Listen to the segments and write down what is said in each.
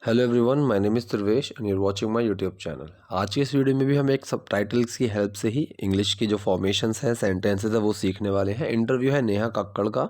Hello everyone, my name is Dhruvesh and you are watching my YouTube channel. आज की इस video में भी हम एक सबटाइटल्स की हेल्प से ही इंग्लिश की जो फॉर्मेशंस हैं, सेंटेंसेस है, वो सीखने वाले हैं। इंटरव्यू है नेहा कक्कड़ का,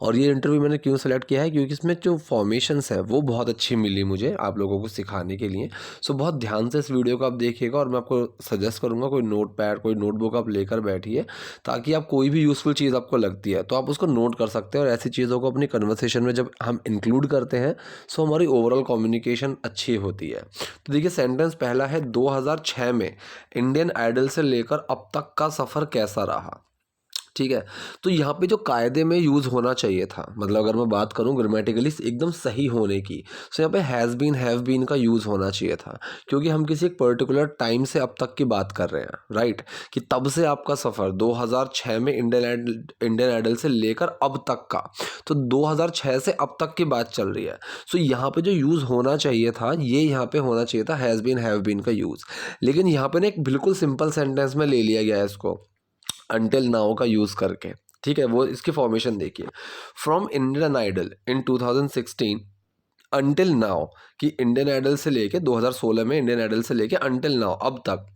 और ये इंटरव्यू मैंने क्यों सेलेक्ट किया है क्योंकि इसमें जो फॉर्मेशंस है वो बहुत अच्छी मिली मुझे आप लोगों को सिखाने के लिए। सो बहुत ध्यान से इस वीडियो को आप देखिएगा और मैं आपको सजेस्ट करूँगा कोई नोट पैड, कोई नोटबुक आप लेकर बैठिए, ताकि आप कोई भी यूज़फुल चीज़ आपको लगती है तो आप उसको नोट कर सकते हैं। और ऐसी चीज़ों को अपनी कन्वर्सेशन में जब हम इंक्लूड करते हैं सो हमारी ओवरऑल कम्युनिकेशन अच्छी होती है। तो देखिए, सेंटेंस पहला है, 2006 में इंडियन आइडल से लेकर अब तक का सफ़र कैसा रहा। ठीक है, तो यहाँ पे जो कायदे में यूज़ होना चाहिए था, मतलब अगर मैं बात करूँ ग्रामेटिकली एकदम सही होने की, तो यहाँ पे हैज़ बीन, हैव बीन का यूज़ होना चाहिए था, क्योंकि हम किसी एक पर्टिकुलर टाइम से अब तक की बात कर रहे हैं, राइट। कि तब से आपका सफ़र 2006 में इंडियन आइडल से लेकर अब तक का, तो 2006 से अब तक की बात चल रही है। सो यहाँ पे जो यूज़ होना चाहिए था, ये यहाँ पे होना चाहिए था हैज़ बीन, हैव बीन का यूज़। लेकिन यहाँ पे ना एक बिल्कुल सिंपल सेंटेंस में ले लिया गया है इसको, अंटिल नाउ का यूज़ करके। ठीक है, वो इसकी फॉर्मेशन देखिए, from Indian Idol in 2016 until now, कि इंडियन आइडल से लेके 2016 में इंडियन आइडल से लेके अंटिल नाउ अब तक।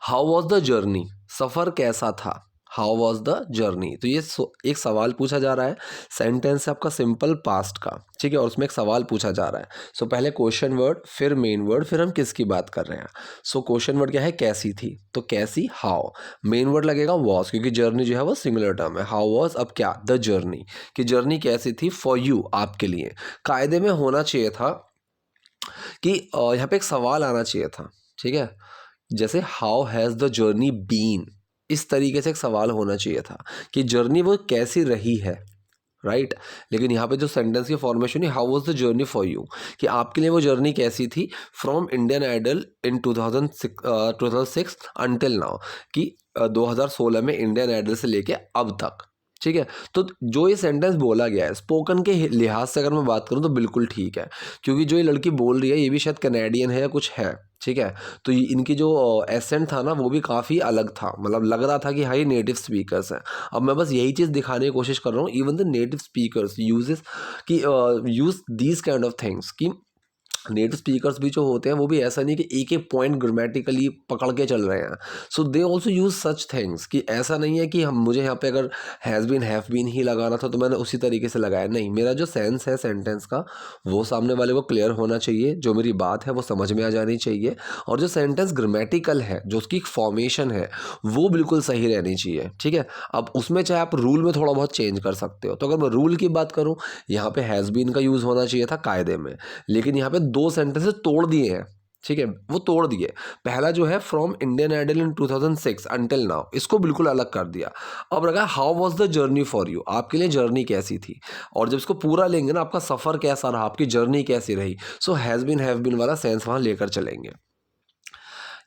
हाउ वॉज द जर्नी, सफ़र कैसा था। हाउ वॉज द जर्नी, तो ये एक सवाल पूछा जा रहा है। सेंटेंस है आपका सिंपल पास्ट का, ठीक है, और उसमें एक सवाल पूछा जा रहा है। सो पहले क्वेश्चन वर्ड, फिर मेन वर्ड, फिर हम किसकी बात कर रहे हैं। सो क्वेश्चन वर्ड क्या है, कैसी थी, तो कैसी, हाउ। मेन वर्ड लगेगा वॉज, क्योंकि जर्नी जो है वो सिंगुलर टर्म है। हाउ वॉज, अब क्या, द जर्नी, कि जर्नी कैसी थी फॉर यू, आपके लिए। कायदे में होना चाहिए था कि यहाँ पे एक सवाल आना चाहिए था, ठीक है, जैसे how has the journey been, इस तरीके से एक सवाल होना चाहिए था कि जर्नी वो कैसी रही है, राइट। लेकिन यहाँ पे जो सेंटेंस की फॉर्मेशन है, how was the journey for you, कि आपके लिए वो जर्नी कैसी थी from Indian Idol in 2006 until now, कि 2016 में इंडियन आइडल से लेके अब तक। ठीक है, तो जो ये सेंटेंस बोला गया है स्पोकन के लिहाज से अगर मैं बात करूँ तो बिल्कुल ठीक है, क्योंकि जो ये लड़की बोल रही है ये भी शायद कनेडियन है या कुछ है। ठीक है, तो इनकी जो एसेंट था ना वो भी काफ़ी अलग था, मतलब लग रहा था कि हाँ ये नेटिव स्पीकर्स हैं। अब मैं बस यही चीज़ दिखाने की कोशिश कर रहा हूँ, even the native speakers uses कि use these kind of things, कि नेटिव स्पीकर्स भी जो होते हैं वो भी ऐसा नहीं कि एक एक पॉइंट ग्रामेटिकली पकड़ के चल रहे हैं। So they also use such things, कि ऐसा नहीं है कि हम मुझे यहाँ पे अगर हैज़ बीन, हैव बीन ही लगाना था तो मैंने उसी तरीके से लगाया, नहीं, मेरा जो सेंस है सेंटेंस का वो सामने वाले को क्लियर होना चाहिए, जो मेरी बात है वो समझ में आ जानी चाहिए, और जो सेंटेंस ग्रामेटिकल है, जो उसकी फॉर्मेशन है वो बिल्कुल सही रहनी चाहिए। ठीक है, अब उसमें चाहे आप रूल में थोड़ा बहुत चेंज कर सकते हो। तो अगर मैं रूल की बात करूँ, यहाँ पे हैज़ बीन का यूज़ होना चाहिए था कायदे में, लेकिन यहाँ पे दो सेंटेंसेस तोड़ दिए हैं। ठीक है, वो तोड़ दिए। पहला जो है from Indian Idol in 2006 until now, इसको बिल्कुल अलग कर दिया। अब रखा how was the journey for you, आपके लिए जर्नी कैसी थी। और जब इसको पूरा लेंगे ना, आपका सफ़र कैसा रहा, आपकी जर्नी कैसी रही, so has been, have been वाला सेंस वहाँ लेकर चलेंगे।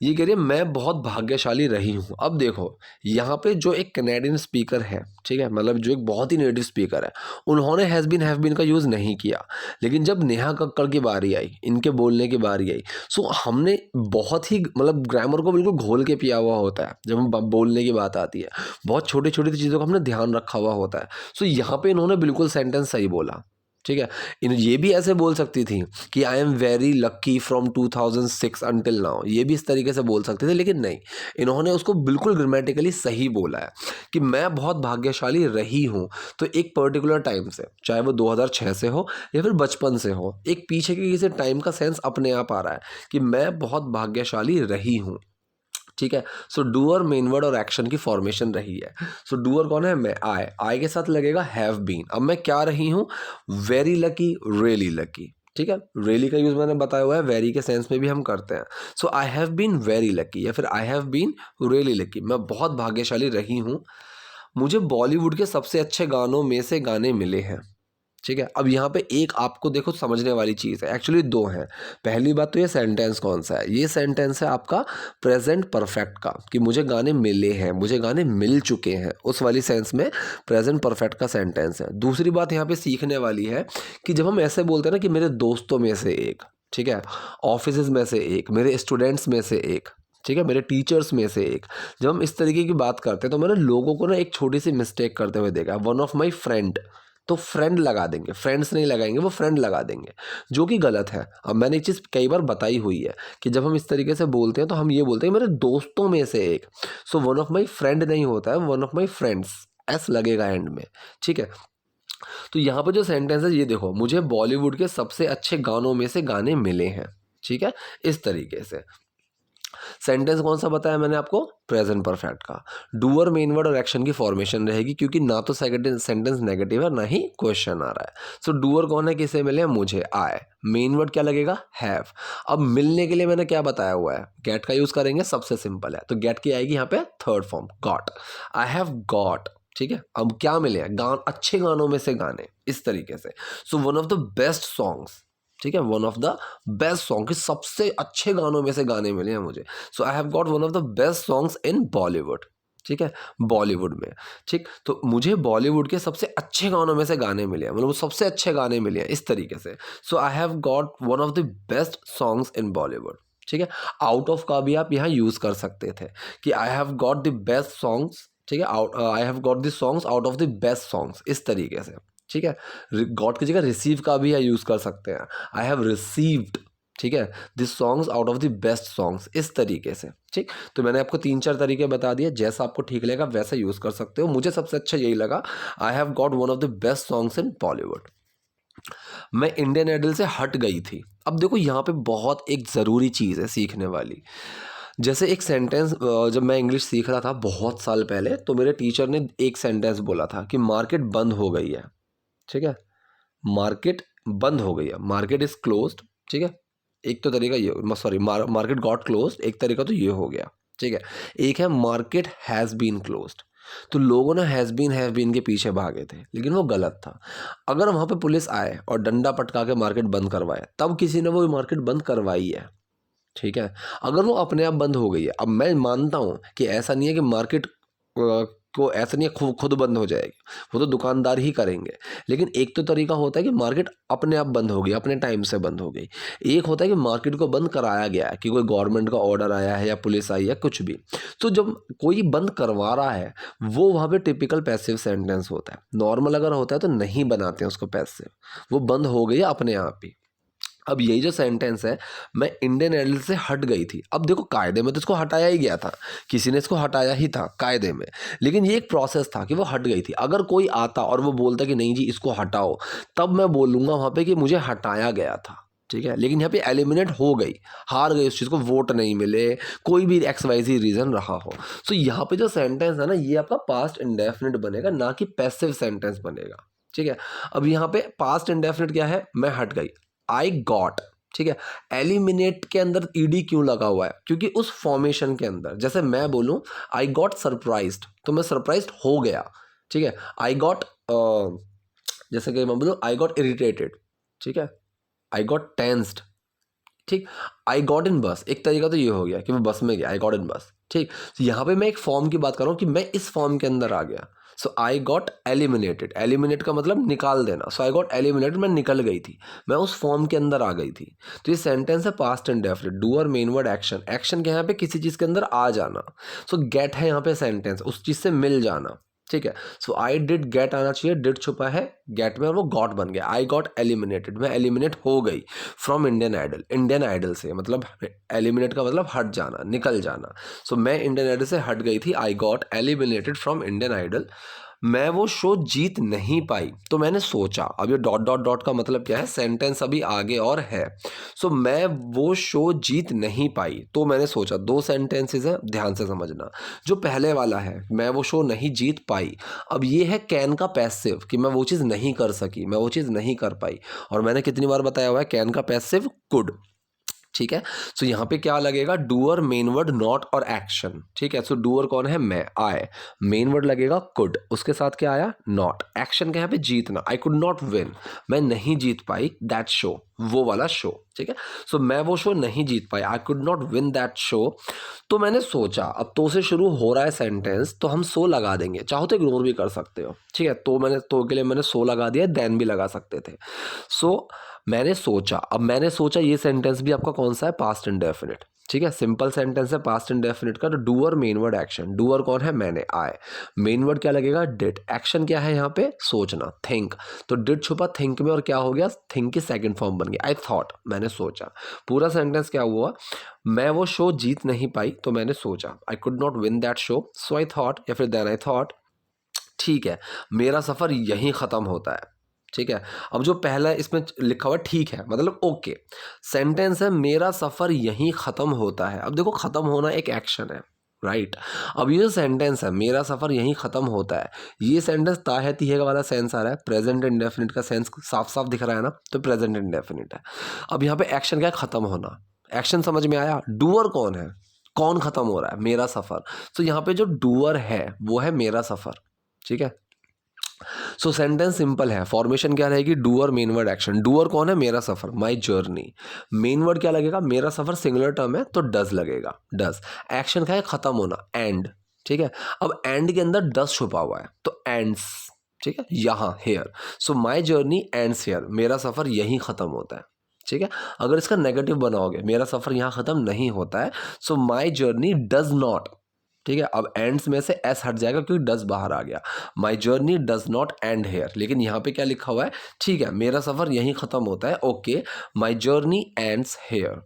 ये कह रही है मैं बहुत भाग्यशाली रही हूँ। अब देखो, यहाँ पे जो एक कनेडियन स्पीकर है, ठीक है, मतलब जो एक बहुत ही नेटिव स्पीकर है, उन्होंने हैज़ बीन, हैव बीन का यूज़ नहीं किया। लेकिन जब नेहा कक्कड़ की बारी आई, इनके बोलने की बारी आई, सो हमने बहुत ही, मतलब ग्रामर को बिल्कुल घोल के पिया हुआ होता है जब हम बोलने की बात आती है। बहुत छोटी छोटी चीज़ों का हमने ध्यान रखा हुआ होता है। सो यहाँ पे इन्होंने बिल्कुल सेंटेंस सही बोला। ठीक है, इन ये भी ऐसे बोल सकती थी कि I am very lucky from 2006 until now, ये भी इस तरीके से बोल सकते थे, लेकिन नहीं, इन्होंने उसको बिल्कुल ग्रामेटिकली सही बोला है कि मैं बहुत भाग्यशाली रही हूँ। तो एक पर्टिकुलर टाइम से, चाहे वो 2006 से हो या फिर बचपन से हो, एक पीछे के किसी टाइम का सेंस अपने आप आ रहा है कि मैं बहुत भाग्यशाली रही हूँ। ठीक है, सो डूअर मेन वर्ड और एक्शन की फॉर्मेशन रही है। सो डूअर कौन है, मैं, आई के साथ लगेगा हैव बीन। अब मैं क्या रही हूँ, वेरी लकी, रियली लकी। ठीक है, रियली का यूज मैंने बताया हुआ है, वेरी के सेंस में भी हम करते हैं। So I have been very lucky या फिर I have been really lucky, मैं बहुत भाग्यशाली रही हूँ। मुझे बॉलीवुड के सबसे अच्छे गानों में से गाने मिले हैं। ठीक है, अब यहाँ पे एक आपको देखो समझने वाली चीज़ है, एक्चुअली दो हैं। पहली बात तो ये सेंटेंस कौन सा है, ये सेंटेंस है आपका प्रेजेंट परफेक्ट का, कि मुझे गाने मिले हैं, मुझे गाने मिल चुके हैं, उस वाली सेंस में प्रेजेंट परफेक्ट का सेंटेंस है। दूसरी बात यहाँ पे सीखने वाली है कि जब हम ऐसे बोलते हैं ना कि मेरे दोस्तों में से एक, ठीक है, ऑफिस में से एक, मेरे स्टूडेंट्स में से एक, ठीक है, मेरे टीचर्स में से एक, जब हम इस तरीके की बात करते हैं तो मैंने लोगों को ना एक छोटी सी मिस्टेक करते हुए देखा, वन ऑफ माई फ्रेंड। तो फ्रेंड लगा देंगे, फ्रेंड्स नहीं लगाएंगे, वो फ्रेंड लगा देंगे, जो कि गलत है। अब मैंने एक चीज़ कई बार बताई हुई है कि जब हम इस तरीके से बोलते हैं तो हम ये बोलते हैं मेरे दोस्तों में से एक। So one of my friend नहीं होता है, one of my friends, S लगेगा एंड में, ठीक है। तो यहाँ पर जो सेंटेंस है ये देखो, मुझे बॉलीवुड के सबसे अच्छे गानों में से गाने मिले हैं, ठीक है, इस तरीके से। सेंटेंस कौन सा बताया मैंने आपको, प्रेजेंट परफेक्ट का। डूअर मेन वर्ड और एक्शन की फॉर्मेशन रहेगी, क्योंकि ना तो सेंटेंस नेगेटिव है ना ही क्वेश्चन आ रहा है। सो डूअर कौन है, किसे मिले, मुझे, आए। मेन वर्ड क्या लगेगा, हैव। अब मिलने के लिए मैंने क्या बताया हुआ है, गेट का यूज करेंगे, सबसे सिंपल है, तो गेट की आएगी यहाँ पे third form, got. I have got, ठीक है। अब क्या मिले हैं, अच्छे गानों में से गाने, इस तरीके से। So one of the best songs, ठीक है, one of the best song, कि सबसे अच्छे गानों में से गाने मिले हैं मुझे। So I have got one of the best songs in Bollywood, ठीक है, बॉलीवुड में, ठीक। तो मुझे बॉलीवुड के सबसे अच्छे गानों में से गाने मिले हैं, मतलब सबसे अच्छे गाने मिले हैं, इस तरीके से। So I have got one of the best songs in Bollywood, ठीक है। आउट ऑफ का भी आप यहाँ यूज कर सकते थे कि आई have got the best songs, ठीक है, आई have got the songs out of the best songs, इस तरीके से, ठीक है। गॉट की जगह रिसीव का भी यूज कर सकते हैं, आई हैव रिसीव्ड, ठीक है, this songs out of the best songs, इस तरीके से, ठीक। तो मैंने आपको 3-4 तरीके बता दिए, जैसा आपको ठीक लगेगा वैसा यूज कर सकते हो। मुझे सबसे अच्छा यही लगा, आई have got one of the best songs in Bollywood. मैं इंडियन आइडल से हट गई थी। अब देखो यहाँ पे बहुत एक ज़रूरी चीज़ है सीखने वाली। जैसे एक सेंटेंस, जब मैं इंग्लिश सीख रहा था बहुत साल पहले, तो मेरे टीचर ने एक सेंटेंस बोला था कि मार्केट बंद हो गई है, ठीक है, मार्केट बंद हो गई है, मार्केट इज क्लोज्ड, ठीक है। एक तो तरीका ये, सॉरी, मार्केट गॉट क्लोज्ड, एक तरीका तो ये हो गया, ठीक है। एक है मार्केट हैज़ बीन क्लोज्ड। तो लोगों ने हैव बीन के पीछे भागे थे, लेकिन वो गलत था। अगर वहाँ पे पुलिस आए और डंडा पटका के मार्केट बंद करवाए, तब किसी ने वो मार्केट बंद करवाई है, ठीक है। अगर वो अपने आप बंद हो गई है, अब मैं मानता हूँ कि ऐसा नहीं है कि मार्केट को ऐसा नहीं है खुद बंद हो जाएगी, वो तो दुकानदार ही करेंगे। लेकिन एक तो तरीका होता है कि मार्केट अपने आप बंद हो गई, अपने टाइम से बंद हो गई। एक होता है कि मार्केट को बंद कराया गया है, कि कोई गवर्नमेंट का ऑर्डर आया है या पुलिस आई है, कुछ भी। तो जब कोई बंद करवा रहा है, वो वहाँ पे टिपिकल पैसिव सेंटेंस होता है। नॉर्मल अगर होता है तो नहीं बनाते हैं उसको पैसिव, वो बंद हो गई अपने आप ही। अब यही जो सेंटेंस है, मैं इंडियन आइडल से हट गई थी। अब देखो, कायदे में तो इसको हटाया ही गया था, किसी ने इसको हटाया ही था कायदे में, लेकिन ये एक प्रोसेस था कि वो हट गई थी। अगर कोई आता और वो बोलता कि नहीं जी इसको हटाओ, तब मैं बोलूँगा वहाँ पे कि मुझे हटाया गया था, ठीक है। लेकिन यहाँ पे एलिमिनेट हो गई, हार गई, उस चीज़ को वोट नहीं मिले, कोई भी XYZ रीज़न रहा हो। सो यहाँ पे जो सेंटेंस है ना, ये आपका पास्ट इंडेफिनिट बनेगा, ना कि पैसिव सेंटेंस बनेगा, ठीक है। अब यहाँ पे पास्ट इंडेफिनिट क्या है, मैं हट गई, आई गॉट, ठीक है। एलिमिनेट के अंदर ईडी क्यों लगा हुआ है, क्योंकि उस फॉर्मेशन के अंदर, जैसे मैं बोलूं आई गॉट सरप्राइज्ड, तो मैं सरप्राइज्ड हो गया, ठीक है। आई गॉट, जैसे कि मैं बोलूं आई गॉट इरिटेटेड, ठीक है, आई गॉट टेंस्ड, ठीक। आई गॉट इन बस, एक तरीका तो ये हो गया कि मैं बस में गया, आई गॉट इन बस, ठीक। तो यहाँ पे मैं एक फॉर्म की बात कर रहा हूँ कि मैं इस फॉर्म के अंदर आ गया। सो आई गॉट एलिमिनेटेड, एलिमिनेट का मतलब निकाल देना। सो आई गॉट एलिमिनेटेड, मैं निकल गई थी, मैं उस फॉर्म के अंदर आ गई थी। तो ये सेंटेंस है past indefinite, doer main word action, action के यहाँ पे किसी चीज़ के अंदर आ जाना। सो गेट है यहाँ पे सेंटेंस, उस चीज़ से मिल जाना, ठीक है। सो आई डिड गेट आना चाहिए, डिड छुपा है गेट में और वो गॉट बन गया। आई गॉट एलिमिनेटेड, मैं एलिमिनेट हो गई from Indian Idol, Indian Idol से, मतलब एलिमिनेट का मतलब हट जाना, निकल जाना। सो मैं इंडियन आइडल से हट गई थी, I got eliminated from Indian Idol. मैं वो शो जीत नहीं पाई, तो मैंने सोचा, अब ये डॉट डॉट डॉट का मतलब क्या है, सेंटेंस अभी आगे और है। सो मैं वो शो जीत नहीं पाई, तो मैंने सोचा, दो सेंटेंसेस हैं, ध्यान से समझना। जो पहले वाला है, मैं वो शो नहीं जीत पाई, अब ये है कैन का पैसिव, कि मैं वो चीज़ नहीं कर सकी, मैं वो चीज़ नहीं कर पाई। और मैंने कितनी बार बताया हुआ है, कैन का पैसिव कुड, ठीक है। सो यहाँ पे क्या लगेगा, डूअर मेन वर्ड नॉट और एक्शन, ठीक है। सो डूअर कौन है, मैं, आए, मेन वर्ड लगेगा कुड, उसके साथ क्या आया, नॉट, एक्शन के यहाँ पे जीतना, आई कुड नॉट विन, मैं नहीं जीत पाई दैट शो, वो वाला शो, ठीक है। सो मैं वो शो नहीं जीत पाई, I could not win that show. तो मैंने सोचा, अब तो से शुरू हो रहा है सेंटेंस, तो हम सो लगा देंगे, चाहो तो इग्नोर भी कर सकते हो, ठीक है। तो मैंने, तो के लिए मैंने सो लगा दिया, देन भी लगा सकते थे। सो मैंने सोचा, अब मैंने सोचा, ये सेंटेंस भी आपका कौन सा है, पास्ट इंडेफिनिट, ठीक है, सिंपल सेंटेंस है पास्ट इंडेफिनिट का, तो doer main word action, doer कौन है, मैंने, आए, मेन वर्ड क्या लगेगा, डिड, एक्शन क्या है यहाँ पे, सोचना, थिंक, तो डिड छुपा थिंक में और क्या हो गया, थिंक की सेकंड फॉर्म बन गई, आई थॉट, मैंने सोचा। पूरा सेंटेंस क्या हुआ, मैं वो शो जीत नहीं पाई तो मैंने सोचा, आई could not win that show so I thought, या फिर देन आई थॉट, ठीक है, मेरा सफ़र यहीं ख़त्म होता है। ठीक है, अब जो पहला इसमें लिखा हुआ है ठीक है मतलब ओके, सेंटेंस है मेरा सफ़र यहीं ख़त्म होता है। अब देखो ख़त्म होना एक एक्शन है, राइट। अब ये जो सेंटेंस है मेरा सफ़र यहीं ख़त्म होता है, ये सेंटेंस ता है तीहे वाला सेंस आ रहा है, प्रेजेंट इंडेफिनिट का सेंस साफ साफ दिख रहा है ना, तो प्रेजेंट इंडेफिनिट है। अब यहाँ पे एक्शन क्या है, ख़त्म होना, एक्शन समझ में आया, डूअर कौन है, कौन ख़त्म हो रहा है, मेरा सफ़र, तो यहाँ पे जो डूअर है वो है मेरा सफ़र। ठीक है, सो सेंटेंस सिंपल है, फॉर्मेशन क्या रहेगी, doer main word action, doer कौन है, मेरा सफर, माई जर्नी, मेन वर्ड क्या लगेगा, मेरा सफर सिंगुलर टर्म है तो डज लगेगा, डज, एक्शन क्या है, खत्म होना, एंड। ठीक है, अब एंड के अंदर डज छुपा हुआ है तो एंड्स, ठीक है, यहाँ here, so my journey ends here, मेरा सफर यहीं खत्म होता है। ठीक है, अगर इसका नेगेटिव बनाओगे, मेरा सफर यहाँ खत्म नहीं होता है, सो माई जर्नी डज नॉट, ठीक है, अब एंड्स में से एस हट जाएगा क्योंकि डज बाहर आ गया, my journey does not end here, लेकिन यहाँ पे क्या लिखा हुआ है, ठीक है, मेरा सफ़र यहीं ख़त्म होता है, ओके, माई जर्नी एंड्स हेयर,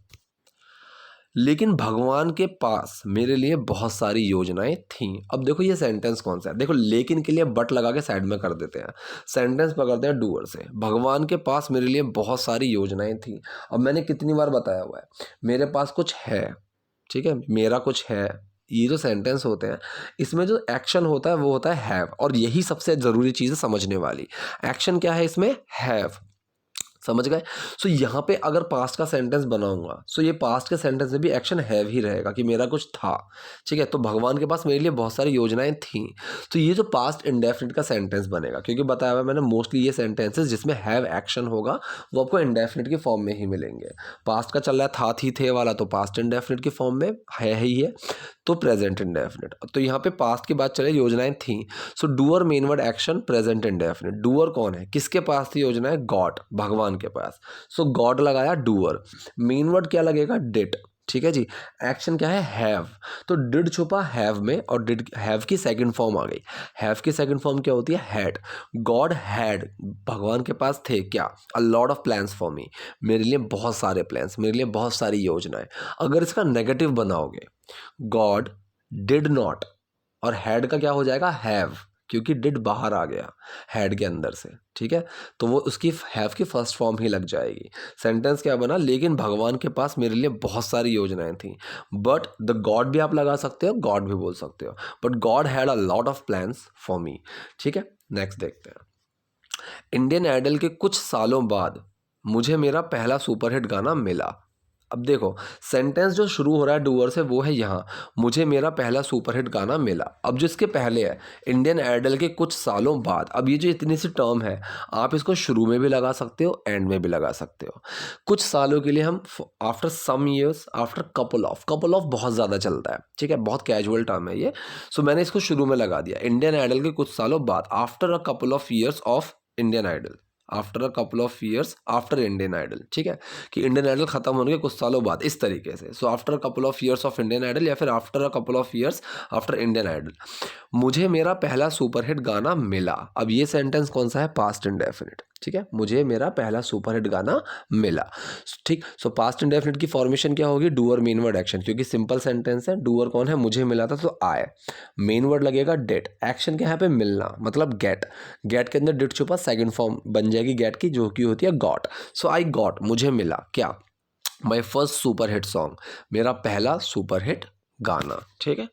लेकिन भगवान के पास मेरे लिए बहुत सारी योजनाएं थीं। अब देखो ये सेंटेंस कौन सा है, देखो लेकिन के लिए बट लगा के साइड में कर देते हैं, सेंटेंस पकड़ते हैं डूअर से, भगवान के पास मेरे लिए बहुत सारी योजनाएं थीं। अब मैंने कितनी बार बताया हुआ है, मेरे पास कुछ है, ठीक है, मेरा कुछ है, ये जो सेंटेंस होते हैं इसमें जो एक्शन होता है वो होता है हैव, और यही सबसे ज़रूरी चीज़ है समझने वाली, एक्शन क्या है इसमें, हैव, समझ गए। सो यहाँ पे अगर पास्ट का सेंटेंस बनाऊंगा, सो ये पास्ट के सेंटेंस में भी एक्शन हैव ही रहेगा कि मेरा कुछ था। ठीक है, तो भगवान के पास मेरे लिए बहुत सारी योजनाएं थीं, तो ये जो पास्ट इंडेफिनिट का सेंटेंस बनेगा, क्योंकि बताया हुआ मैंने मोस्टली ये सेंटेंसेस जिसमें हैव एक्शन होगा वो आपको इंडेफिनिट की फॉर्म में ही मिलेंगे। पास्ट का चल रहा है था थी थे वाला, तो पास्ट इंडेफिनिट की फॉर्म में है ही है, तो प्रेजेंट इंडेफिनिट, तो यहाँ पे पास्ट की बात चले, योजनाएं थी, so doer main word action present indefinite, doer कौन है, किसके पास थी योजना है, गॉड, भगवान के पास, सो गॉड लगाया डूअर, मेन वर्ड क्या लगेगा, डिड, ठीक है जी, एक्शन क्या है, हैव, तो डिड छुपा हैव में और डिड हैव की सेकंड फॉर्म आ गई, हैव की सेकंड फॉर्म क्या होती है, हैड, गॉड हैड, भगवान के पास थे क्या, a lot of plans for me, मेरे लिए बहुत सारे प्लान्स, मेरे लिए बहुत सारी योजनाएं। अगर इसका नेगेटिव बनाओगे, गॉड डिड नॉट, और हैड का क्या हो जाएगा, हैव, क्योंकि डिड बाहर आ गया हैड के अंदर से, ठीक है, तो वो उसकी हैव की फर्स्ट फॉर्म ही लग जाएगी। सेंटेंस क्या बना, लेकिन भगवान के पास मेरे लिए बहुत सारी योजनाएं थी, बट द गॉड भी आप लगा सकते हो, गॉड भी बोल सकते हो, but God had a lot of plans for me. ठीक है, नेक्स्ट देखते हैं, इंडियन आइडल के कुछ सालों बाद मुझे मेरा पहला सुपरहिट गाना मिला। अब देखो सेंटेंस जो शुरू हो रहा है डूअर से वो है यहाँ, मुझे मेरा पहला सुपरहिट गाना मिला। अब जो इसके पहले है इंडियन आइडल के कुछ सालों बाद, अब ये जो इतनी सी टर्म है आप इसको शुरू में भी लगा सकते हो, एंड में भी लगा सकते हो। कुछ सालों के लिए हम after some years, after couple of बहुत ज़्यादा चलता है, ठीक है, बहुत कैजुअल टर्म है ये, सो मैंने इसको शुरू में लगा दिया, इंडियन आइडल के कुछ सालों बाद, after a couple of years of Indian Idol, after a couple of years after Indian Idol, ठीक है, कि इंडियन आइडल खत्म होने के कुछ सालों बाद, इस तरीके से, so after a couple of years of Indian Idol या फिर after a couple of years after Indian Idol, मुझे मेरा पहला सुपरहिट गाना मिला। अब ये सेंटेंस कौन सा है, पास्ट इंडेफिनिट, ठीक है, मुझे मेरा पहला सुपरहिट गाना मिला, ठीक। सो पास्ट इंडेफिनिट की फॉर्मेशन क्या होगी, डूअर मेन वर्ड एक्शन, क्योंकि सिंपल सेंटेंस है, डूअर कौन है, मुझे मिला था तो आए, मेन वर्ड लगेगा डेट, एक्शन क्या है यहाँ पे, मिलना, मतलब गेट, गेट के अंदर डिड छुपा, सेकंड फॉर्म बन जाएगी गेट की जो कि होती है गॉट, सो आई गॉट, मुझे मिला क्या, माई फर्स्ट सुपरहिट सॉन्ग, मेरा पहला सुपरहिट गाना। ठीक है,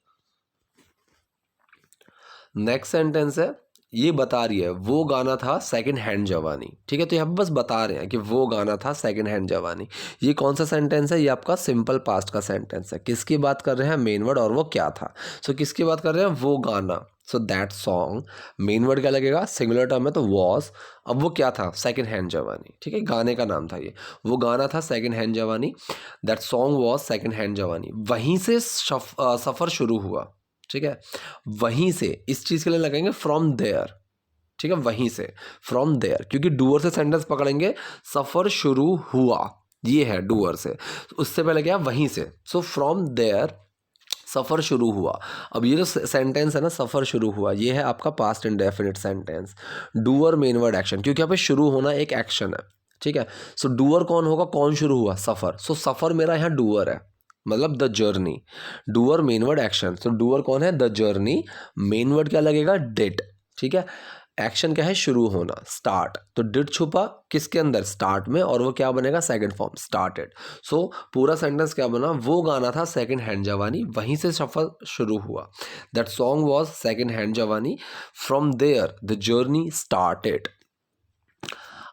नेक्स्ट सेंटेंस है, ये बता रही है वो गाना था सेकंड हैंड जवानी, ठीक है, तो यहाँ पे बस बता रहे हैं कि वो गाना था सेकंड हैंड जवानी। ये कौन सा सेंटेंस है, ये आपका सिंपल पास्ट का सेंटेंस है, किसकी बात कर रहे हैं, मेन वर्ड, और वो क्या था, सो किसकी बात कर रहे हैं, वो गाना, so that song, main word क्या लगेगा, सिंगुलर टर्म है तो वॉज, अब वो क्या था, सेकंड हैंड जवानी, ठीक है, गाने का नाम था ये, वो गाना था सेकंड हैंड जवानी, that song was second hand जवानी, वहीं से सफ़र शुरू हुआ, ठीक है, वहीं से, इस चीज़ के लिए लगेंगे फ्रॉम देयर, ठीक है, वहीं से, फ्रॉम देयर, क्योंकि डूअर से सेंटेंस पकड़ेंगे, सफ़र शुरू हुआ, ये है डूअर से, उससे पहले क्या वहीं से, सो फ्रॉम देयर सफ़र शुरू हुआ। अब ये जो सेंटेंस है ना, सफ़र शुरू हुआ, ये है आपका past indefinite sentence. Doer main word action, क्योंकि यहाँ पे शुरू होना एक एक्शन है, ठीक है। सो डूअर कौन होगा, कौन शुरू हुआ, सफ़र। सो सफ़र मेरा यहाँ डूअर है, मतलब the journey. Doer main word action, so doer कौन है, द जर्नी। मेन वर्ड क्या लगेगा, डिड, ठीक है। एक्शन क्या है, शुरू होना, स्टार्ट। तो डिड छुपा किसके अंदर, स्टार्ट में, और वो क्या बनेगा, सेकंड फॉर्म, स्टार्टेड। सो पूरा सेंटेंस क्या बना, वो गाना था सेकंड हैंड जवानी, वहीं से सफर शुरू हुआ। That song was second hand Jawani, from there the journey started.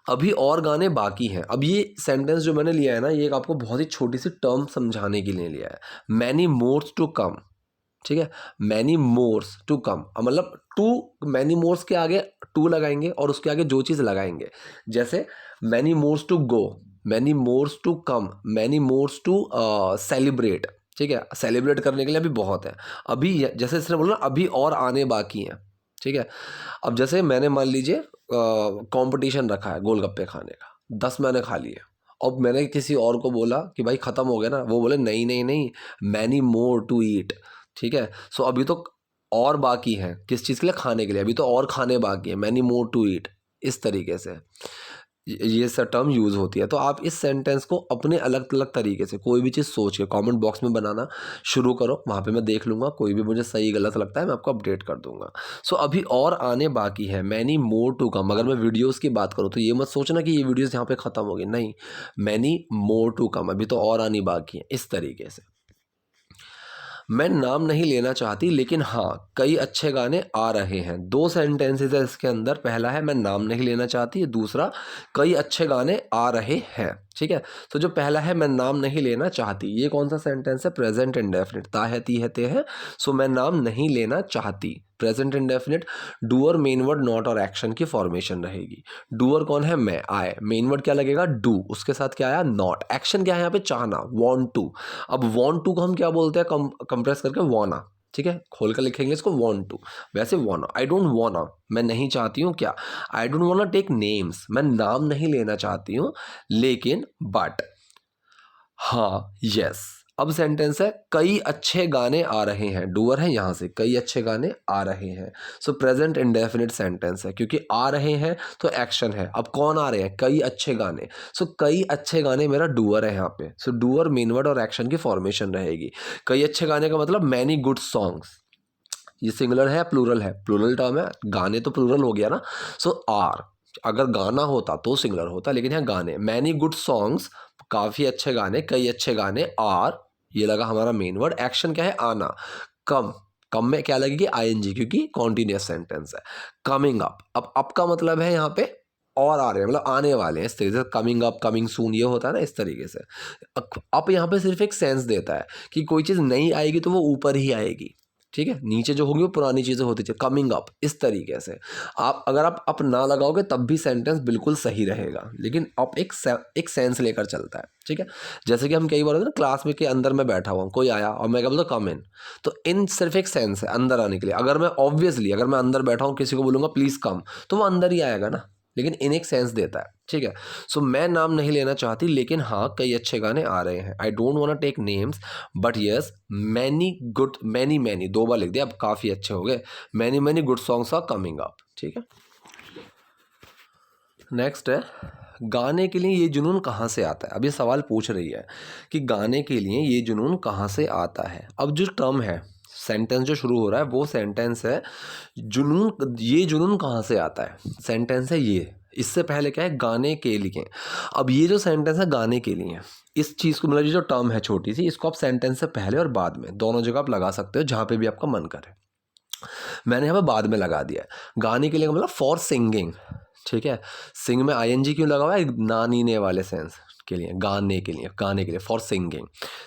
अभी और गाने बाकी हैं। अब ये सेंटेंस जो मैंने लिया है ना, ये एक आपको बहुत ही छोटी सी टर्म समझाने के लिए लिया है, मैनी मोर्स टू कम, ठीक है। मैनी मोर्स टू कम, मतलब टू, मैनी मोर्स के आगे टू लगाएंगे और उसके आगे जो चीज़ लगाएंगे, जैसे many mores to go, many mores to come, many mores to celebrate, ठीक है। सेलिब्रेट करने के लिए अभी बहुत है। अभी जैसे इसने बोला ना, अभी और आने बाकी हैं, ठीक है। अब जैसे मैंने मान लीजिए कंपटीशन रखा है गोलगप्पे खाने का, 10 मैंने खा लिए। अब मैंने किसी और को बोला कि भाई ख़त्म हो गया ना, वो बोले नहीं नहीं नहीं, मैनी मोर टू ईट, ठीक है। सो अभी तो और बाकी है, किस चीज़ के लिए, खाने के लिए, अभी तो और खाने बाकी है, मैनी मोर टू ईट। इस तरीके से ये सब टर्म यूज़ होती है। तो आप इस सेंटेंस को अपने अलग अलग तरीके से कोई भी चीज़ सोच के कमेंट बॉक्स में बनाना शुरू करो, वहाँ पे मैं देख लूँगा, कोई भी मुझे सही गलत लगता है मैं आपको अपडेट कर दूँगा। सो अभी और आने बाकी है, मैनी मोर टू कम। अगर मैं वीडियोज़ की बात करूँ तो ये मत सोचना कि ये वीडियोज़ यहाँ पे ख़त्म हो गई, नहीं, मैनी मोर टू कम, अभी तो और आनी बाकी है, इस तरीके से। मैं नाम नहीं लेना चाहती, लेकिन हाँ कई अच्छे गाने आ रहे हैं। 2 सेंटेंसेस है इसके अंदर, पहला है मैं नाम नहीं लेना चाहती, दूसरा कई अच्छे गाने आ रहे हैं, ठीक है। तो जो पहला है मैं नाम नहीं लेना चाहती, ये कौन सा सेंटेंस है, प्रेजेंट इंडेफिनिट, ता है ती है ते है। सो मैं नाम नहीं लेना चाहती, present indefinite. Doer main word not और एक्शन की फॉर्मेशन रहेगी। डूअर कौन है, मैं, आए, मेन वर्ड क्या लगेगा, डू, उसके साथ क्या आया, नॉट। एक्शन क्या है यहाँ पे, चाहना, वॉन्ट टू। अब वॉन्ट टू को हम क्या बोलते हैं, कंप्रेस करके वाना, ठीक है, खोल कर लिखेंगे इसको, वॉन्ट टू। वैसे वाना, आई डोंट वाना, मैं नहीं चाहती हूँ क्या, I don't wanna take names, मैं नाम नहीं लेना चाहती हूँ, लेकिन बट, हाँ, यस। अब सेंटेंस है कई अच्छे गाने आ रहे हैं, डूअर है यहाँ से, कई अच्छे गाने आ रहे हैं। सो प्रेजेंट इंडेफिनिट सेंटेंस है, क्योंकि आ रहे हैं तो एक्शन है। अब कौन आ रहे हैं, कई अच्छे गाने। सो कई अच्छे गाने मेरा डूअर है यहाँ पे। सो डूअर मेन वर्ड और एक्शन की फॉर्मेशन रहेगी। कई अच्छे गाने का मतलब मैनी गुड सॉन्ग्स, ये सिंगुलर है या प्लूरल है, प्लूरल टर्म है, गाने तो प्लूरल हो गया ना। सो आर, अगर गाना होता तो सिंगुलर होता, लेकिन यहाँ गाने, मैनी गुड सॉन्ग्स, काफ़ी अच्छे गाने, कई अच्छे गाने, आर, ये लगा हमारा मेन वर्ड। एक्शन क्या है, आना, कम, कम में क्या लगेगी, आईएनजी, क्योंकि कॉन्टिन्यूस सेंटेंस है। कमिंग अप, अब अप का मतलब है यहाँ पे और आ रहे हैं, मतलब आने वाले हैं, इस तरीके से कमिंग अप, कमिंग सून, ये होता है ना, इस तरीके से। अप यहाँ पे सिर्फ एक सेंस देता है कि कोई चीज़ नई आएगी तो वो ऊपर ही आएगी, ठीक है, नीचे जो होगी वो पुरानी चीज़ें होती थी, कमिंग अप, इस तरीके से। आप अगर आप अप ना लगाओगे तब भी सेंटेंस बिल्कुल सही रहेगा, लेकिन अप एक सेंस लेकर चलता है, ठीक है। जैसे कि हम कई बार होते हैं ना, क्लास में के अंदर मैं बैठा हुआ हूँ, कोई आया और मैं क्या बोलता कम इन, तो इन सिर्फ एक सेंस है अंदर आने के लिए। अगर मैं ऑब्वियसली, अगर मैं अंदर बैठा हूँ किसी को बोलूँगा प्लीज़ कम, तो वो अंदर ही आएगा ना, लेकिन इन एक सेंस देता है, ठीक है। सो मैं नाम नहीं लेना चाहती, लेकिन हाँ कई अच्छे गाने आ रहे हैं। I don't want take names, but yes many good, many many 2 बार लिख दिया, अब काफ़ी अच्छे हो गए। Many many good songs are coming up, ठीक है। नेक्स्ट है, गाने के लिए ये जुनून कहाँ से आता है। अब ये सवाल पूछ रही है कि गाने के लिए ये जुनून कहाँ से आता है। अब जो टर्म है, सेंटेंस जो शुरू हो रहा है वो सेंटेंस है जुनून, ये जुनून कहाँ से आता है, सेंटेंस है ये। इससे पहले क्या है, गाने के लिए। अब ये जो सेंटेंस है गाने के लिए, इस चीज़ को, मतलब ये जो टर्म है छोटी सी, इसको आप सेंटेंस से पहले और बाद में दोनों जगह आप लगा सकते हो, जहाँ पे भी आपका मन करे। मैंने यहाँ पे बाद में लगा दिया है। गाने के लिए का मतलब फॉर सिंगिंग, ठीक है। सिंग में आईएनजी क्यों लगा हुआ है, नानीने वाले सेंस के लिए, गाने के लिए, गाने के लिए, फॉर सिंगिंग,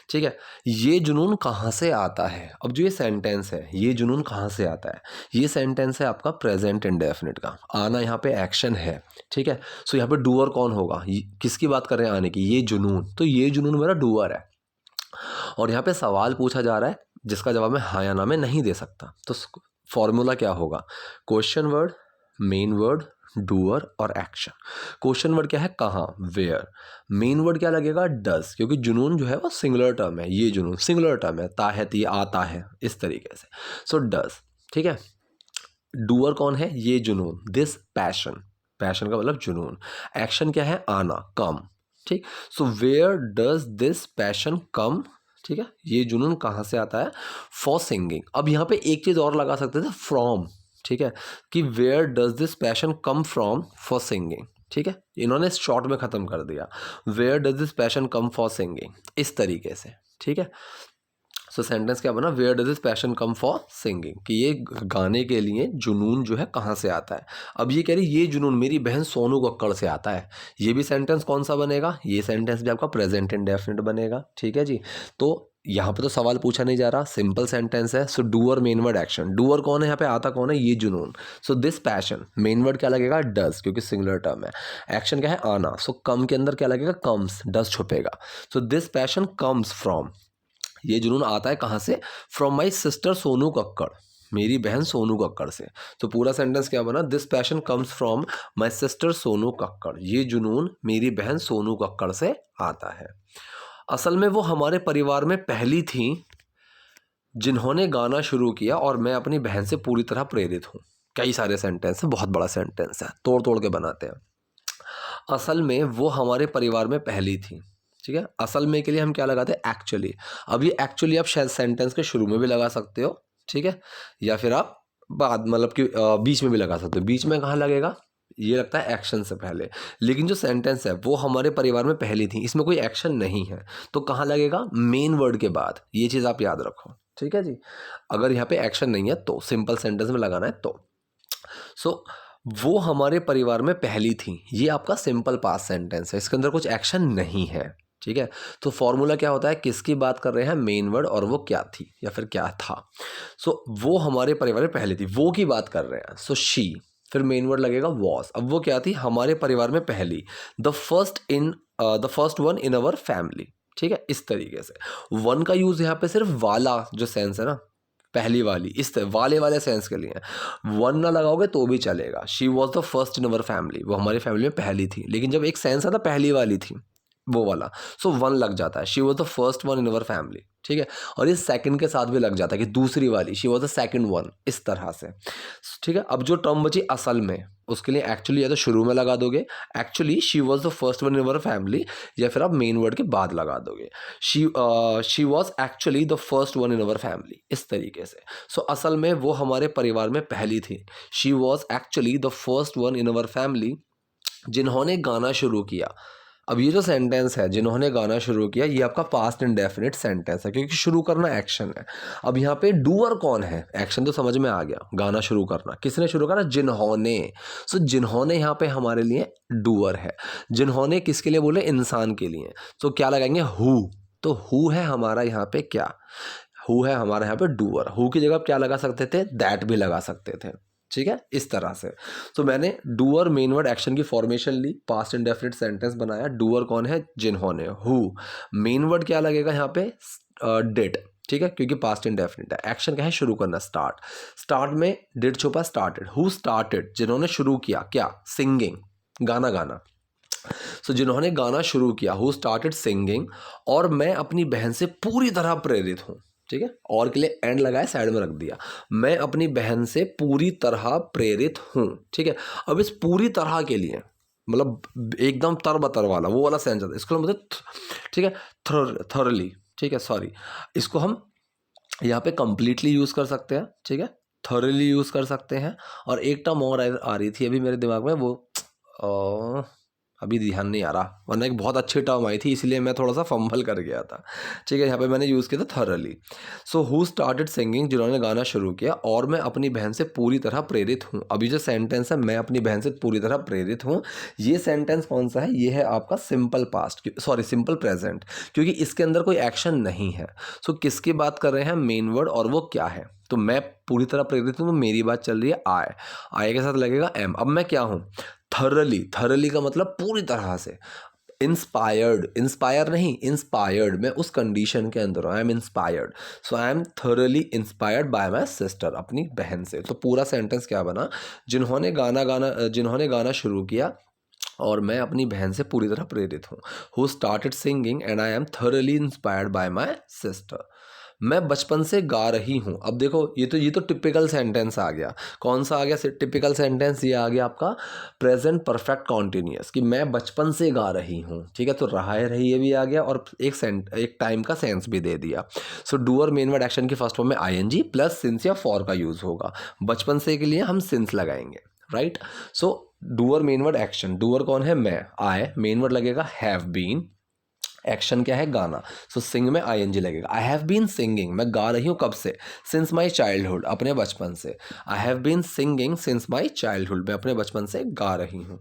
ठीक है। ये जुनून कहाँ से आता है। अब जो ये सेंटेंस है, ये जुनून कहाँ से आता है, ये सेंटेंस है आपका प्रेजेंट इंडेफिनिट का। आना यहाँ पे एक्शन है, ठीक है। सो यहाँ पे डूअर कौन होगा, किसकी बात कर रहे हैं, आने की, ये जुनून, तो ये जुनून मेरा डूअर है। और यहाँ पे सवाल पूछा जा रहा है जिसका जवाब मैं हाँ या ना में नहीं दे सकता, तो फॉर्मूला क्या होगा, question word, main word, doer और एक्शन। क्वेश्चन वर्ड क्या है, कहाँ, वेयर। मेन वर्ड क्या लगेगा, डज, क्योंकि जुनून जो है वो सिंगुलर टर्म है, ये जुनून सिंगुलर टर्म है, ताहती आता है, इस तरीके से। सो डज, ठीक है। डूअर कौन है, ये जुनून, दिस पैशन, पैशन का मतलब जुनून। एक्शन क्या है, आना, कम, ठीक। So where does this passion come, ठीक है, ये जुनून कहाँ से आता है, फॉर सिंगिंग। अब यहाँ पे एक चीज़ और लगा सकते थे, फ्रॉम, ठीक है, कि where does this passion come from for singing, ठीक है, इन्होंने शॉर्ट में ख़त्म कर दिया, where does this passion come for singing, इस तरीके से, ठीक है। सो सेंटेंस क्या बना, where does this passion come for singing, कि ये गाने के लिए जुनून जो है कहाँ से आता है। अब ये कह रही ये जुनून मेरी बहन सोनू कक्कड़ से आता है, ये भी सेंटेंस कौन सा बनेगा, ये सेंटेंस भी आपका प्रेजेंट इंडेफिनिट बनेगा, ठीक है जी। तो यहाँ पे तो सवाल पूछा नहीं जा रहा, सिंपल सेंटेंस है। So doer main word action, doer कौन है यहाँ पे, आता कौन है, ये जुनून। So this passion, main word क्या लगेगा, डज, क्योंकि सिंगुलर टर्म है। एक्शन क्या है, आना। सो कम के अंदर क्या लगेगा, कम्स, डज छुपेगा। So this passion comes from, ये जुनून आता है कहाँ से, from my sister Sonu Kakkar, मेरी बहन सोनू कक्कड़ से। तो पूरा सेंटेंस क्या बना, this passion comes from my sister Sonu Kakkar, ये जुनून मेरी बहन सोनू कक्कड़ से आता है। असल में वो हमारे परिवार में पहली थी जिन्होंने गाना शुरू किया, और मैं अपनी बहन से पूरी तरह प्रेरित हूँ। कई सारे सेंटेंस हैं, बहुत बड़ा सेंटेंस है, तोड़ तोड़ के बनाते हैं। असल में वो हमारे परिवार में पहली थी, ठीक है। असल में के लिए हम क्या लगाते हैं, एक्चुअली। अब ये एक्चुअली आप शायद सेंटेंस के शुरू में भी लगा सकते हो, ठीक है, या फिर आप बाद मतलब कि बीच में भी लगा सकते हो। बीच में कहाँ लगेगा, ये लगता है एक्शन से पहले, लेकिन जो सेंटेंस है वो हमारे परिवार में पहली थी, इसमें कोई एक्शन नहीं है, तो कहाँ लगेगा, मेन वर्ड के बाद। ये चीज़ आप याद रखो, ठीक है जी। अगर यहाँ पे एक्शन नहीं है तो सिंपल सेंटेंस में लगाना है तो। सो वो हमारे परिवार में पहली थी, ये आपका सिंपल पास्ट सेंटेंस है, इसके अंदर कुछ एक्शन नहीं है, ठीक है। तो फॉर्मूला क्या होता है, किसकी बात कर रहे हैं, मेन वर्ड, और वो क्या थी या फिर क्या था। सो वो हमारे परिवार में पहली थी, वो की बात कर रहे हैं, सो शी, फिर मेन वर्ड लगेगा वॉज। अब वो क्या थी, हमारे परिवार में पहली, the first one in our family, ठीक है, इस तरीके से। वन का यूज यहाँ पे सिर्फ वाला जो सेंस है ना, पहली वाली, इस वाले वाले सेंस के लिए वन ना लगाओगे तो भी चलेगा। She was the first in our family, वो हमारी फैमिली में पहली थी, लेकिन जब एक सेंस आता पहली वाली थी वो वाला, सो वन लग जाता है, she was the first one in our family, ठीक है। और ये सेकंड के साथ भी लग जाता है कि दूसरी वाली, she was the second one, इस तरह से, ठीक है। अब जो टर्म बची असल में, उसके लिए एक्चुअली या तो शुरू में लगा दोगे, actually she was the first one in our family, या फिर आप मेन वर्ड के बाद लगा दोगे, she was actually the first one in our family, इस तरीके से। सो असल में वो हमारे परिवार में पहली थी, she was actually the first one in our family, जिन्होंने गाना शुरू किया। अब ये जो सेंटेंस है, जिन्होंने गाना शुरू किया, ये आपका पास्ट इंडेफिनिट सेंटेंस है, क्योंकि शुरू करना एक्शन है। अब यहाँ पे डूअर कौन है, एक्शन तो समझ में आ गया, गाना शुरू करना, किसने शुरू करा, जिन्होंने। सो जिन्होंने यहाँ पे हमारे लिए डूअर है, जिन्होंने किसके लिए बोले, इंसान के लिए। सो क्या लगाएंगे, हु। तो हु है हमारा यहाँ पे क्या, हु है हमारा यहाँ पे डूअर। हु की जगह आप क्या लगा सकते थे, दैट भी लगा सकते थे, ठीक है, इस तरह से। तो मैंने डूअर मेन वर्ड एक्शन की फॉर्मेशन ली, पास्ट इंडेफिनिट सेंटेंस बनाया। डूअर कौन है, जिन्होंने, हु। मेन वर्ड क्या लगेगा यहाँ पे, डिड, ठीक है, क्योंकि पास्ट इंडेफिनिट है। एक्शन क्या है, शुरू करना, स्टार्ट। स्टार्ट में डिड छुपा, स्टार्टेड। हु स्टार्टेड, जिन्होंने शुरू किया क्या, सिंगिंग, गाना गाना। सो जिन्होंने गाना शुरू किया, हु स्टार्टेड सिंगिंग, और मैं अपनी बहन से पूरी तरह प्रेरित हूँ, ठीक है, और के लिए एंड लगाया, साइड में रख दिया। मैं अपनी बहन से पूरी तरह प्रेरित हूँ, ठीक है। अब इस पूरी तरह के लिए मतलब एकदम तरबतर वाला वो वाला सेंस आता है, इसको मतलब, ठीक है, थॉरली, ठीक है, सॉरी, इसको हम यहाँ पे कंप्लीटली यूज़ कर सकते हैं, ठीक है, थॉरली यूज़ कर सकते हैं। और एक टर्म और आ रही थी अभी मेरे दिमाग में, वो अभी ध्यान नहीं आ रहा, वरना एक बहुत अच्छी टर्म आई थी, इसलिए मैं थोड़ा सा फंबल कर गया था, ठीक है। यहाँ पे मैंने यूज़ किया था thoroughly. So who started singing, जिन्होंने गाना शुरू किया, और मैं अपनी बहन से पूरी तरह प्रेरित हूँ। अभी जो सेंटेंस है, मैं अपनी बहन से पूरी तरह प्रेरित हूँ, ये सेंटेंस कौन सा है, ये है आपका simple past, sorry simple present, क्योंकि इसके अंदर कोई एक्शन नहीं है। सो किसकी बात कर रहे हैं, मेन वर्ड, और वो क्या है, तो मैं पूरी तरह प्रेरित हूँ, तो मेरी बात चल रही है आई के साथ लगेगा एम। अब मैं क्या हूँ, थरली, थरली का मतलब पूरी तरह से। इंस्पायर्ड, इंस्पायर नहीं, इंस्पायर्ड, मैं उस कंडीशन के अंदर हूँ, I am inspired, so I am thoroughly inspired by my sister, अपनी बहन से। तो पूरा सेंटेंस क्या बना, जिन्होंने गाना शुरू किया और मैं अपनी बहन से पूरी तरह प्रेरित हूँ। Who started singing and I am thoroughly inspired by my sister. मैं बचपन से गा रही हूँ। अब देखो ये तो टिपिकल सेंटेंस आ गया। कौन सा आ गया टिपिकल सेंटेंस? ये आ गया आपका प्रेजेंट परफेक्ट कॉन्टिन्यूअस, कि मैं बचपन से गा रही हूँ। ठीक है, तो रहा है रही ये भी आ गया और एक टाइम का सेंस भी दे दिया। So doer main word action की फर्स्ट फॉर्म में आईएनजी प्लस सिंस या फॉर का यूज होगा। बचपन से के लिए हम सिंस लगाएंगे, right. So doer main word action, doer कौन है? मैं, आई, मेन वर्ड लगेगा हैव बीन, एक्शन क्या है? गाना, सो सिंग में आईएनजी लगेगा। आई हैव बीन सिंगिंग, मैं गा रही हूँ कब से? सिंस माई चाइल्डहुड, अपने बचपन से। I have been singing since my childhood, मैं अपने बचपन से गा रही हूँ।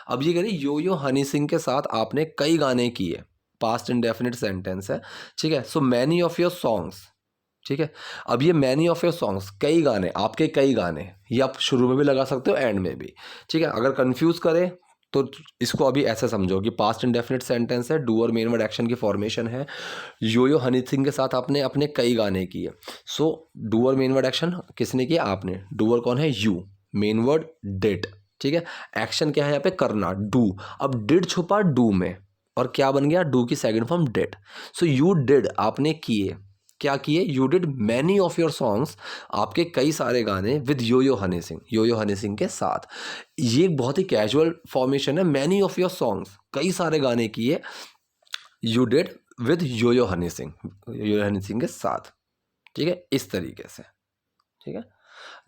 अब ये कह रही यो यो हनी सिंह के साथ आपने कई गाने किए, पास्ट इंडेफिनिट सेंटेंस है, ठीक है। So many of your songs, ठीक है। अब ये मैनी ऑफ योर सॉन्ग्स, कई गाने, आपके कई गाने, ये आप शुरू में भी लगा सकते हो एंड में भी, ठीक है। अगर कंफ्यूज करे तो इसको अभी ऐसे समझो कि पास्ट इंडेफिनिट सेंटेंस है, डूअर मेन वर्ड एक्शन की फॉर्मेशन है, यो यो हनी सिंह के साथ आपने अपने कई गाने किए। सो डूअर मेन वर्ड एक्शन किसने किया? आपने। डूअर कौन है? यू, मेन वर्ड डिड, ठीक है। एक्शन क्या है यहाँ पे? करना, डू। अब डिड छुपा डू में और क्या बन गया? डू की second form did. So you did, आपने किए, क्या किए? You did many of your songs, आपके कई सारे गाने विद यो यो हनी सिंह, यो यो हनी सिंह के साथ। ये एक बहुत ही कैजुअल फॉर्मेशन है, मैनी ऑफ योर सॉन्ग्स, कई सारे गाने किए you did with Yo Yo Honey Singh, यो यो हनी सिंह के साथ, ठीक है, इस तरीके से, ठीक है।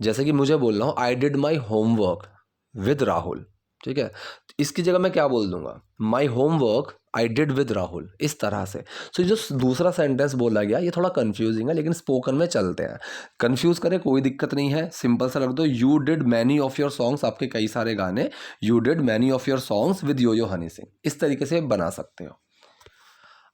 जैसे कि मुझे बोल रहा हूँ I did my homework with Rahul, ठीक है, इसकी जगह मैं क्या बोल दूंगा? My homework I did with Rahul, इस तरह से। सो जो दूसरा सेंटेंस बोला गया ये थोड़ा कंफ्यूजिंग है, लेकिन स्पोकन में चलते हैं। कंफ्यूज करें कोई दिक्कत नहीं है, सिंपल सा रख दो, you did many of your songs, आपके कई सारे गाने, you did many of your songs with Yo Yo Honey Singh, इस तरीके से बना सकते हो।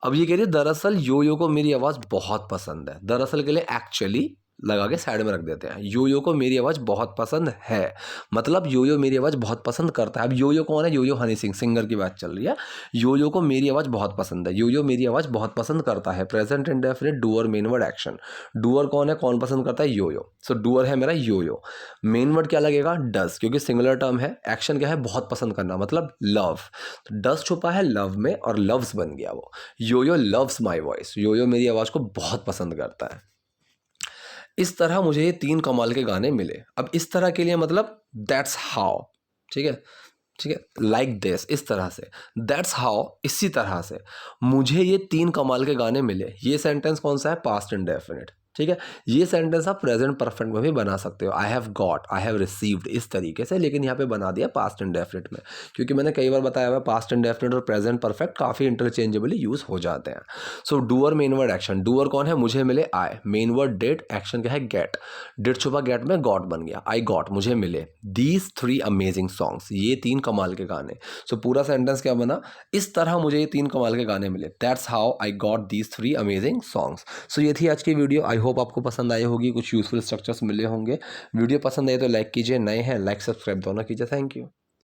अब ये कह रही है दरअसल यो यो को मेरी आवाज़ बहुत पसंद है। दरअसल के लिए एक्चुअली लगा के साइड में रख देते हैं। यो यो को मेरी आवाज़ बहुत पसंद है, मतलब यो यो मेरी आवाज़ बहुत पसंद करता है। अब यो यो कौन है? यो यो हनी सिंह, सिंगर की बात चल रही है। यो यो को मेरी आवाज़ बहुत पसंद है, यो यो मेरी आवाज़ बहुत पसंद करता है। Present indefinite doer main word action. Doer कौन है? कौन पसंद करता है? यो यो। सो डूअर है मेरा यो यो। मेन वर्ड क्या लगेगा? डज, क्योंकि सिंगुलर टर्म है। एक्शन क्या है? बहुत पसंद करना, मतलब लव। तो डज छुपा है लव में और लव्स बन गया वो। यो यो लव्स माई वॉइस, यो यो मेरी आवाज़ को बहुत पसंद करता है। इस तरह मुझे ये 3 कमाल के गाने मिले। अब इस तरह के लिए मतलब दैट्स हाउ, ठीक है, ठीक है, लाइक दिस, इस तरह से, दैट्स हाउ, इसी तरह से मुझे ये 3 कमाल के गाने मिले। ये सेंटेंस कौन सा है? पास्ट इंडेफिनिट, ठीक है। ये सेंटेंस आप प्रेजेंट परफेक्ट में भी बना सकते हो, आई have got, I have received, इस तरीके से, लेकिन यहाँ पे बना दिया पास्ट इंडेफिनिट में, क्योंकि मैंने कई बार बताया हुआ पास्ट इंडेफिनिट और प्रेजेंट परफेक्ट काफ़ी इंटरचेंजेबली यूज हो जाते हैं। So doer main word action, doer कौन है? मुझे मिले, I, main word did, action क्या है? गेट, डिड छुपा गेट में, गॉट बन गया, आई गॉट, मुझे मिले दीज 3 अमेजिंग सॉन्ग्स, ये 3 कमाल के गाने। सो पूरा सेंटेंस क्या बना? इस तरह मुझे ये 3 कमाल के गाने मिले, that's how I got these 3 amazing songs. So ये थी आज की वीडियो, आई होप आपको पसंद आई होगी, कुछ यूजफुल स्ट्रक्चर्स मिले होंगे। वीडियो पसंद आए तो लाइक कीजिए, नए हैं लाइक सब्सक्राइब दोनों कीजिए। Thank you.